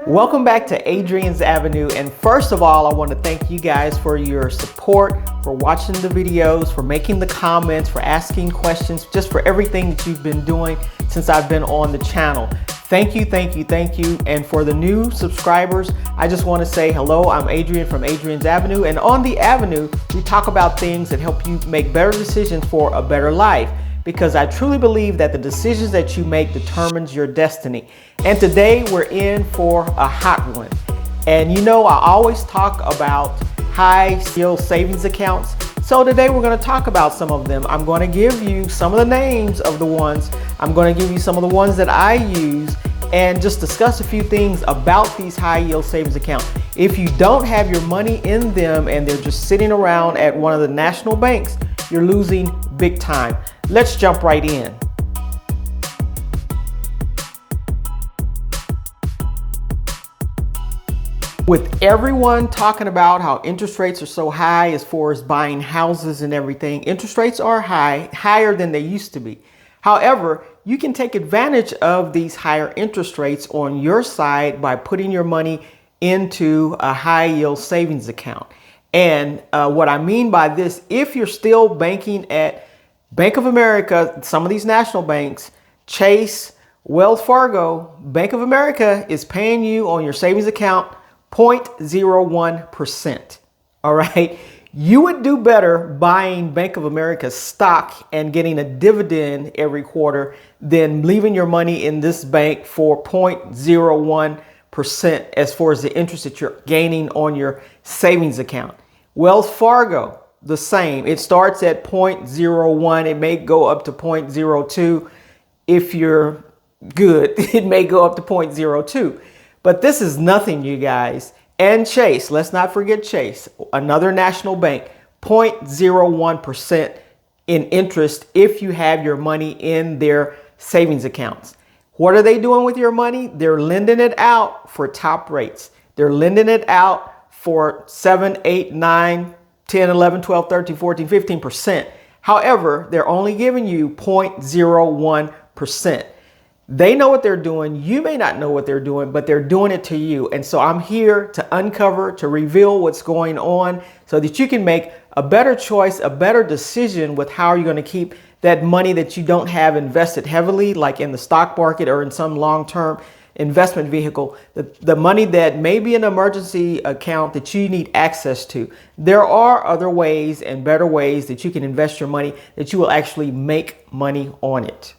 Welcome back to Adrian's Avenue, and first of all, I want to thank you guys for your support, for watching the videos, for making the comments, for asking questions, just for everything that you've been doing since I've been on the channel. Thank you, thank you, thank you. And for the new subscribers, I just want to say hello. I'm Adrian from Adrian's Avenue, and on the Avenue, we talk about things that help you make better decisions for a better life, because I truly believe that the decisions that you make determines your destiny. And today we're in for a hot one. And you know, I always talk about high yield savings accounts. So today we're going to talk about some of them. I'm going to give you some of the names of the ones. I'm going to give you some of the ones that I use and just discuss a few things about these high yield savings accounts. If you don't have your money in them and they're just sitting around at one of the national banks, you're losing big time. Let's jump right in. With everyone talking about how interest rates are so high as far as buying houses and everything, interest rates are high, higher than they used to be. However, you can take advantage of these higher interest rates on your side by putting your money into a high yield savings account. And what I mean by this, if you're still banking at Bank of America, some of these national banks, Chase, Wells Fargo, Bank of America is paying you on your savings account 0.01%. All right. You would do better buying Bank of America stock and getting a dividend every quarter than leaving your money in this bank for 0.01% as far as the interest that you're gaining on your savings account. Wells Fargo, the same. It starts at 0.01. It may go up to 0.02. If you're good, it may go up to 0.02. But this is nothing, you guys. And Chase, let's not forget Chase, another national bank, 0.01% in interest if you have your money in their savings accounts. What are they doing with your money? They're lending it out for top rates. They're lending it out for 7, 8, 9, 10, 11, 12, 13, 14, 15%. However, they're only giving you 0.01%. They know what they're doing. You may not know what they're doing, but they're doing it to you. And so I'm here to uncover, to reveal what's going on so that you can make a better choice, a better decision with how you're going to keep that money that you don't have invested heavily, like in the stock market or in some long-term investment vehicle, the money that may be an emergency account that you need access to. There are other ways and better ways that you can invest your money that you will actually make money on it.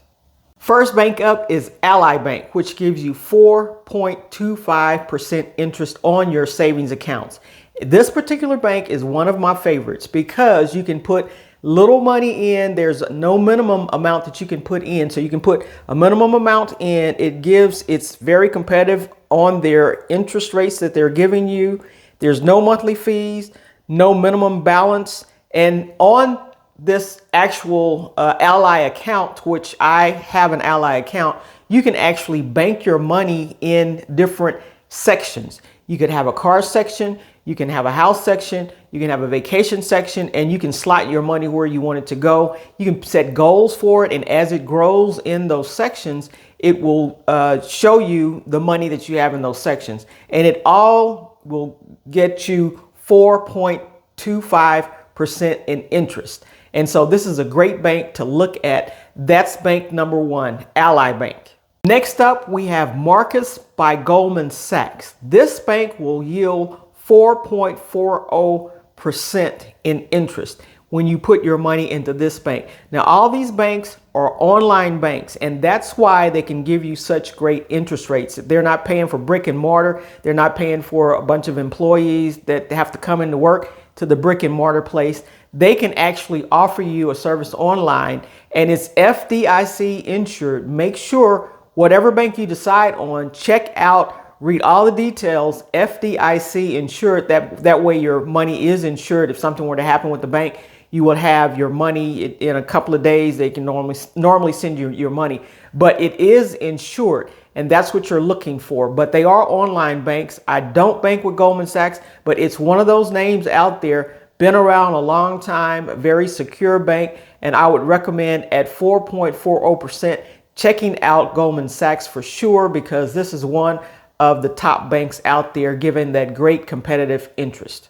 First bank up is Ally Bank, which gives you 4.25% interest on your savings accounts. This particular bank is one of my favorites because you can put little money in. There's no minimum amount that you can put in. So you can put a minimum amount in. It's very competitive on their interest rates that they're giving you. There's no monthly fees, no minimum balance. And on this actual Ally account, which I have an Ally account, you can actually bank your money in different sections. You could have a car section, you can have a house section, you can have a vacation section, and you can slot your money where you want it to go. You can set goals for it, and as it grows in those sections, it will show you the money that you have in those sections. And it all will get you 4.25% in interest. And so this is a great bank to look at. That's bank number one, Ally Bank. Next up, we have Marcus by Goldman Sachs. This bank will yield 4.40% in interest when you put your money into this bank. Now, all these banks are online banks, and that's why they can give you such great interest rates. They're not paying for brick and mortar. They're not paying for a bunch of employees that have to come into work to the brick and mortar place. They can actually offer you a service online, and it's FDIC insured. Make sure whatever bank you decide on, check out, read all the details, FDIC insured. That way your money is insured. If something were to happen with the bank, you will have your money in a couple of days. They can normally send you your money, but it is insured. And that's what you're looking for. But they are online banks. I don't bank with Goldman Sachs, but it's one of those names out there. Been around a long time, very secure bank, and I would recommend at 4.40% checking out Goldman Sachs for sure, because this is one of the top banks out there, given that great competitive interest.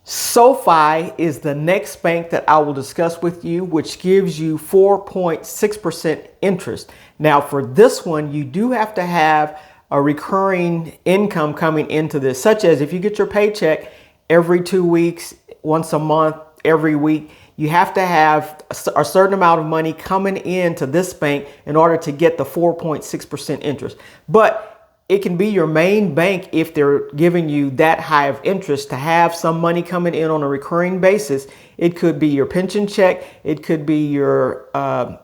SoFi is the next bank that I will discuss with you, which gives you 4.6% interest. Now, for this one, you do have to have a recurring income coming into this, such as if you get your paycheck every 2 weeks, once a month, every week, you have to have a certain amount of money coming into this bank in order to get the 4.6% interest. But it can be your main bank if they're giving you that high of interest to have some money coming in on a recurring basis. It could be your pension check. It could be your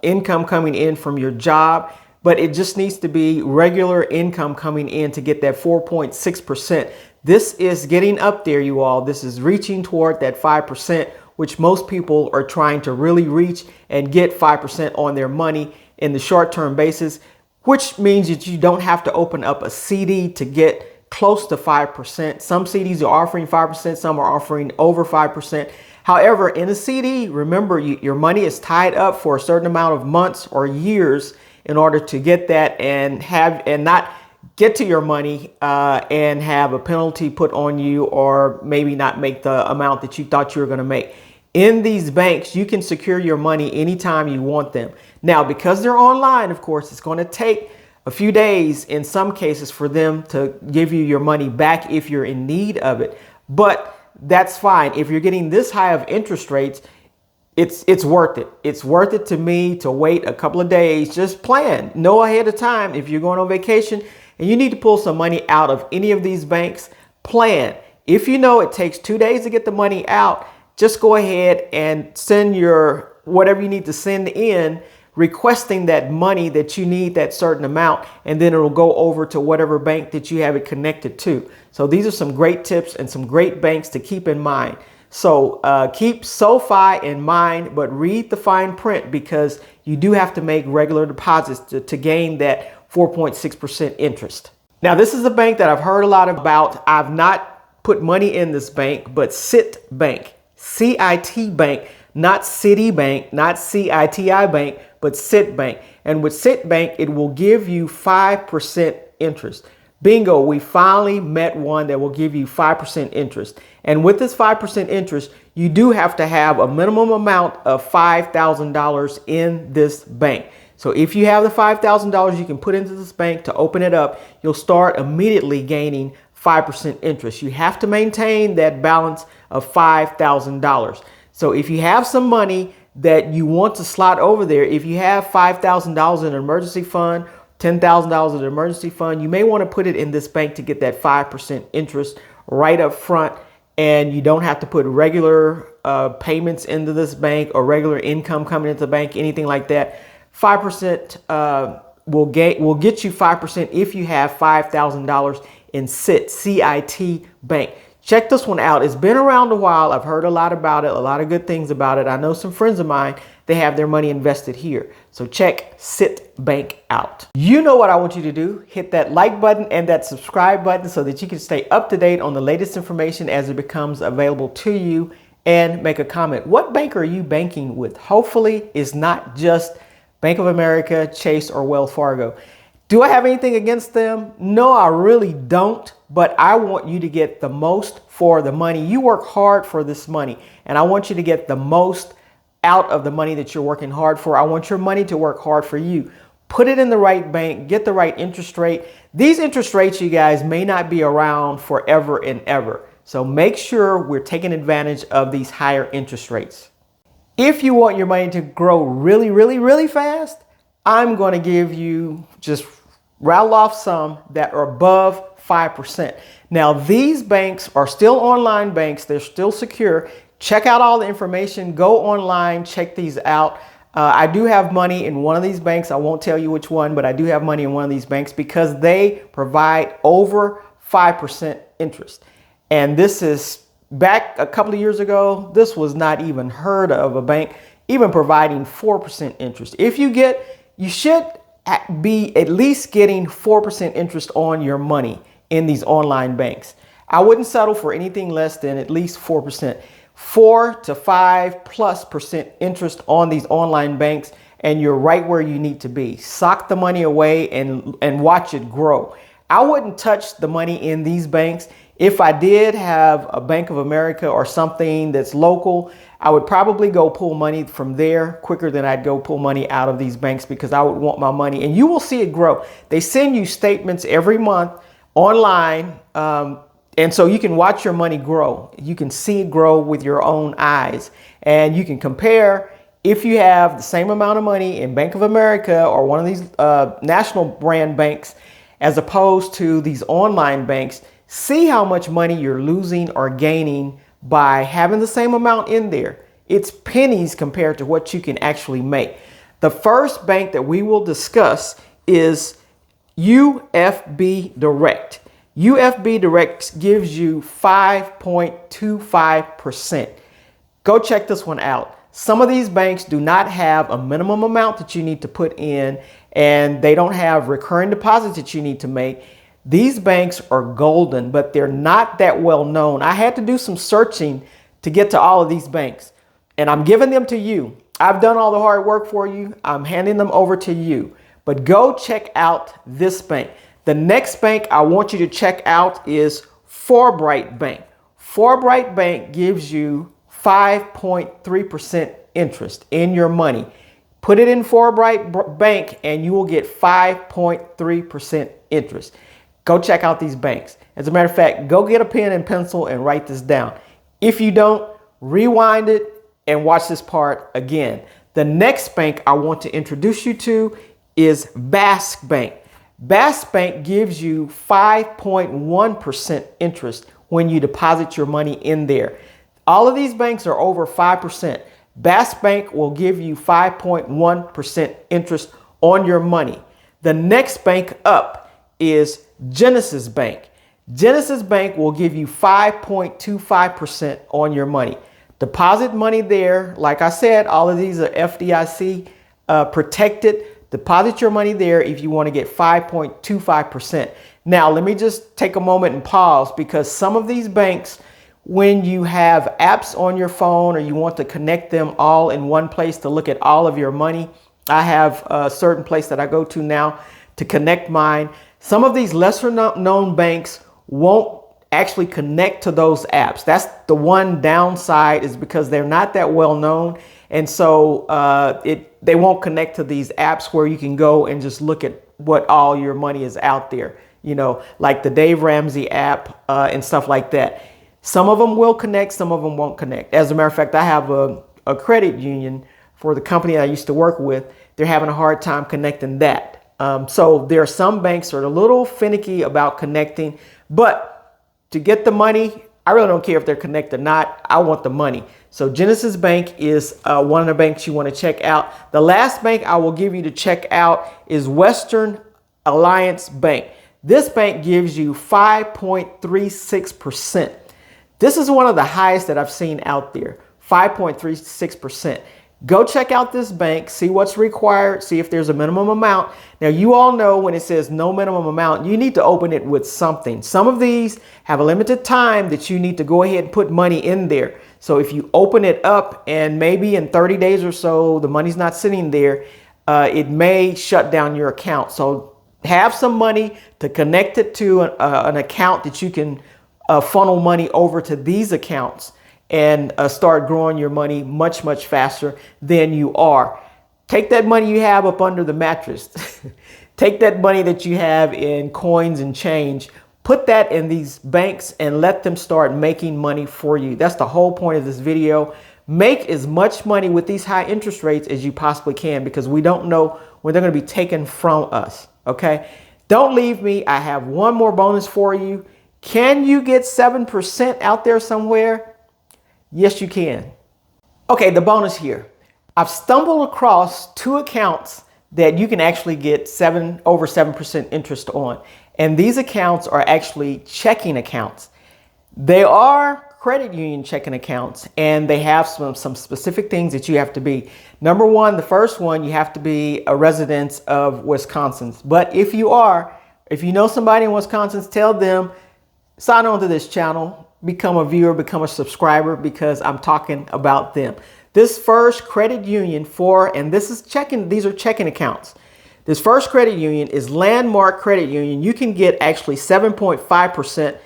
income coming in from your job. But it just needs to be regular income coming in to get that 4.6%. This is getting up there, you all. This is reaching toward that 5%, which most people are trying to really reach and get 5% on their money in the short-term basis, which means that you don't have to open up a CD to get close to 5%. Some CDs are offering 5%, some are offering over 5%. However, in a CD, remember, your money is tied up for a certain amount of months or years in order to get that and not get to your money and have a penalty put on you, or maybe not make the amount that you thought you were going to make. In these banks, you can secure your money anytime you want them. Now, because they're online, of course, it's going to take a few days in some cases for them to give you your money back if you're in need of it. But that's fine. If you're getting this high of interest rates, it's worth it. It's worth it to me to wait a couple of days. Just plan. Know ahead of time if you're going on vacation and you need to pull some money out of any of these banks, plan. If you know it takes 2 days to get the money out, just go ahead and send your whatever you need to send in, requesting that money that you need, that certain amount, and then it'll go over to whatever bank that you have it connected to. So these are some great tips and some great banks to keep in mind. So keep SoFi in mind, but read the fine print, because you do have to make regular deposits to gain that 4.6% interest. Now, this is a bank that I've heard a lot about. I've not put money in this bank, but Citibank. CIT Bank, not Citibank, not CITI Bank, but Citibank. And with Citibank, it will give you 5% interest. Bingo, we finally met one that will give you 5% interest. And with this 5% interest, you do have to have a minimum amount of $5,000 in this bank. So if you have the $5,000 you can put into this bank to open it up, you'll start immediately gaining 5% interest. You have to maintain that balance of $5,000. So if you have some money that you want to slot over there, if you have $5,000 in an emergency fund, $10,000 in an emergency fund, you may want to put it in this bank to get that 5% interest right up front. And you don't have to put regular payments into this bank or regular income coming into the bank, anything like that. 5% will get you 5% if you have $5,000 in CIT Bank. Check this one out. It's been around a while. I've heard a lot about it, a lot of good things about it. I know some friends of mine, they have their money invested here. So check Citibank out. You know what I want you to do. Hit that like button and that subscribe button so that you can stay up to date on the latest information as it becomes available to you, and make a comment. What bank are you banking with? Hopefully it's not just Bank of America, Chase, or Wells Fargo. Do I have anything against them? No, I really don't. But I want you to get the most for the money. You work hard for this money, and I want you to get the most out of the money that you're working hard for. I want your money to work hard for you. Put it in the right bank, get the right interest rate. These interest rates, you guys, may not be around forever and ever. So make sure we're taking advantage of these higher interest rates. If you want your money to grow really, really, really fast, I'm going to give you, just rattle off some that are above 5%. Now, these banks are still online banks. They're still secure. Check out all the information. Go online, check these out. I do have money in one of these banks. I won't tell you which one, but I do have money in one of these banks because they provide over 5% interest. And this is back a couple of years ago. This was not even heard of a bank even providing 4% interest. If you should be at least getting 4% interest on your money in these online banks. I wouldn't settle for anything less than at least 4%. 4 to 5+% interest on these online banks, and you're right where you need to be. Sock the money away and watch it grow. I wouldn't touch the money in these banks. If I did have a Bank of America or something that's local, I would probably go pull money from there quicker than I'd go pull money out of these banks, because I would want my money, and you will see it grow. They send you statements every month online. And so you can watch your money grow. You can see it grow with your own eyes, and you can compare if you have the same amount of money in Bank of America or one of these national brand banks as opposed to these online banks. See how much money you're losing or gaining by having the same amount in there. It's pennies compared to what you can actually make. The first bank that we will discuss is UFB Direct. UFB Direct gives you 5.25%. Go check this one out. Some of these banks do not have a minimum amount that you need to put in, and they don't have recurring deposits that you need to make. These banks are golden, but they're not that well known. I had to do some searching to get to all of these banks, and I'm giving them to you. I've done all the hard work for you. I'm handing them over to you, but go check out this bank. The next bank I want you to check out is Forbright Bank. Forbright Bank gives you 5.3% interest in your money. Put it in Forbright Bank and you will get 5.3% interest. Go check out these banks. As a matter of fact, go get a pen and pencil and write this down. If you don't, rewind it and watch this part again. The next bank I want to introduce you to is Basque Bank. Basque Bank gives you 5.1% interest when you deposit your money in there. All of these banks are over 5%. Basque Bank will give you 5.1% interest on your money. The next bank up is Genesis Bank. Genesis Bank will give you 5.25% on your money. Deposit money there. Like I said, all of these are FDIC protected. Deposit your money there if you want to get 5.25%. Now, let me just take a moment and pause, because some of these banks, when you have apps on your phone or you want to connect them all in one place to look at all of your money, I have a certain place that I go to now to connect mine. Some of these lesser known banks won't actually connect to those apps. That's the one downside, is because they're not that well known. And so they won't connect to these apps where you can go and just look at what all your money is out there, you know, like the Dave Ramsey app and stuff like that. Some of them will connect, some of them won't connect. As a matter of fact, I have a credit union for the company I used to work with. They're having a hard time connecting that. So there are some banks that are a little finicky about connecting, but to get the money, I really don't care if they're connected or not. I want the money. So Genesis Bank is one of the banks you want to check out. The last bank I will give you to check out is Western Alliance Bank. This bank gives you 5.36%. This is one of the highest that I've seen out there, 5.36%. Go check out this bank, see what's required, see if there's a minimum amount. Now, you all know when it says no minimum amount, you need to open it with something. Some of these have a limited time that you need to go ahead and put money in there. So if you open it up and maybe in 30 days or so, the money's not sitting there, it may shut down your account. So have some money to connect it to an account that you can funnel money over to these accounts and start growing your money much, much faster than you are. Take that money you have up under the mattress. Take that money that you have in coins and change, put that in these banks and let them start making money for you. That's the whole point of this video. Make as much money with these high interest rates as you possibly can, because we don't know when they're going to be taken from us. Okay. Don't leave me. I have one more bonus for you. Can you get 7% out there somewhere? Yes, you can. Okay, the bonus here. I've stumbled across two accounts that you can actually get over 7% interest on. And these accounts are actually checking accounts. They are credit union checking accounts, and they have some specific things that you have to be. Number one, the first one, you have to be a resident of Wisconsin. But if you know somebody in Wisconsin, tell them, sign on to this channel, become a viewer, become a subscriber, because I'm talking about them. This first credit union and these are checking accounts. This first credit union is Landmark Credit Union. You can get actually 7.5%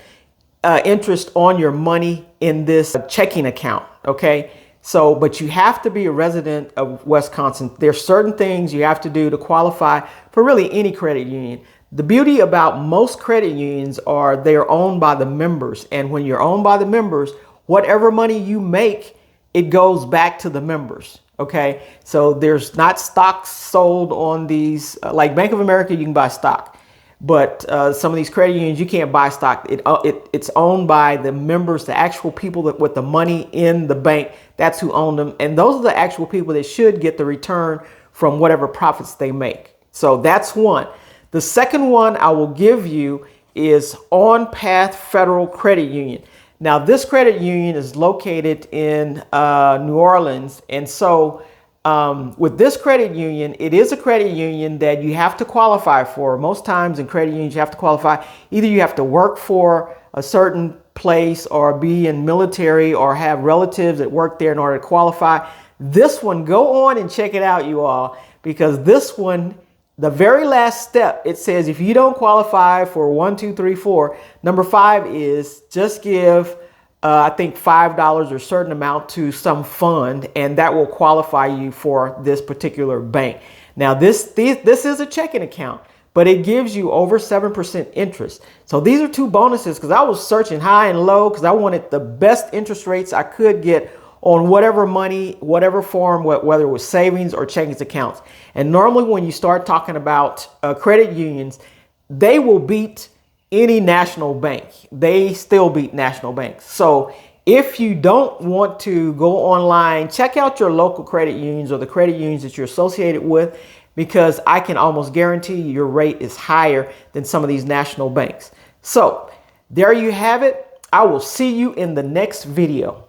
interest on your money in this checking account. Okay. So, but you have to be a resident of Wisconsin. There's certain things you have to do to qualify for really any credit union. The beauty about most credit unions are they're owned by the members. And when you're owned by the members, whatever money you make, it goes back to the members. Okay. So there's not stocks sold on these, like Bank of America, you can buy stock. But some of these credit unions, you can't buy stock. It's owned by the members, the actual people that with the money in the bank. That's who own them. And those are the actual people that should get the return from whatever profits they make. So that's one. The second one I will give you is On Path Federal Credit Union. Now, this credit union is located in New Orleans. And so with this credit union, it is a credit union that you have to qualify for. Most times in credit unions, you have to qualify. Either you have to work for a certain place or be in military or have relatives that work there in order to qualify. This one, go on and check it out, you all, because this one, the very last step, it says if you don't qualify for 1, 2, 3, 4, number 5 is just give I think $5 or a certain amount to some fund, and that will qualify you for this particular bank. Now, this is a checking account, but it gives you over 7% interest. So these are two bonuses because I was searching high and low because I wanted the best interest rates I could get on whatever money, whatever form, whether it was savings or checking accounts. And normally when you start talking about credit unions, they will beat any national bank. They still beat national banks. So if you don't want to go online, check out your local credit unions or the credit unions that you're associated with, because I can almost guarantee you your rate is higher than some of these national banks. So there you have it. I will see you in the next video.